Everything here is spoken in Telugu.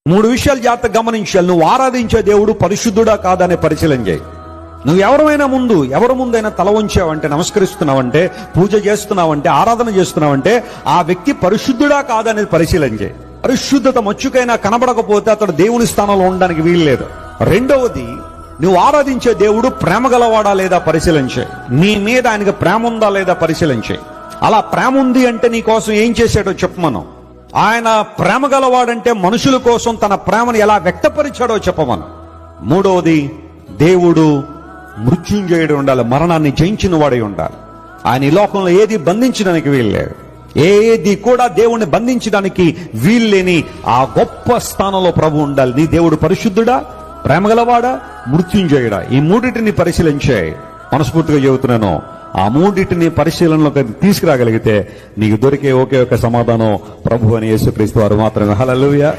మూడు విషయాలు జాగ్రత్తగా గమనించాలి. నువ్వు ఆరాధించే దేవుడు పరిశుద్ధుడా కాదనే పరిశీలన చేయి. నువ్వు ఎవరి ముందైనా తల వంచావంటే, నమస్కరిస్తున్నావంటే, పూజ చేస్తున్నావంటే, ఆరాధన చేస్తున్నావంటే ఆ వ్యక్తి పరిశుద్ధుడా కాదనేది పరిశీలన చేయి. పరిశుద్ధత మచ్చుకైనా కనబడకపోతే అతడు దేవుని స్థానంలో ఉండడానికి వీలు లేదు. రెండవది, నువ్వు ఆరాధించే దేవుడు ప్రేమ గలవాడా లేదా పరిశీలన చేయి. నీ మీద ఆయనకి ప్రేమ ఉందా లేదా పరిశీలన చేయి. అలా ప్రేమ ఉంది అంటే నీ కోసం ఏం చేశాడో చెప్పమను. ఆయన ప్రేమ గలవాడంటే మనుషుల కోసం తన ప్రేమను ఎలా వ్యక్తపరిచాడో చెప్పమను. మూడవది, దేవుడు మృత్యుంజయుడు ఉండాలి, మరణాన్ని జయించిన వాడై ఉండాలి. ఆయన ఈ లోకంలో ఏది బంధించడానికి వీల్లేదు, ఏది కూడా దేవుణ్ణి బంధించడానికి వీల్లేని ఆ గొప్ప స్థానంలో ప్రభు ఉండాలి. నీ దేవుడు పరిశుద్ధుడా, ప్రేమగలవాడా, మృత్యుంజయుడా? ఈ మూడింటిని పరిశీలించే మనస్ఫూర్తిగా చెబుతున్నాను. ఆ మూడింటిని పరిశీలనలోకి తీసుకురాగలిగితే నీకు దొరికే ఒకే ఒక సమాధానం ప్రభు అని యేసుక్రీస్తు వారు మాత్రమే. హల్లెలూయా.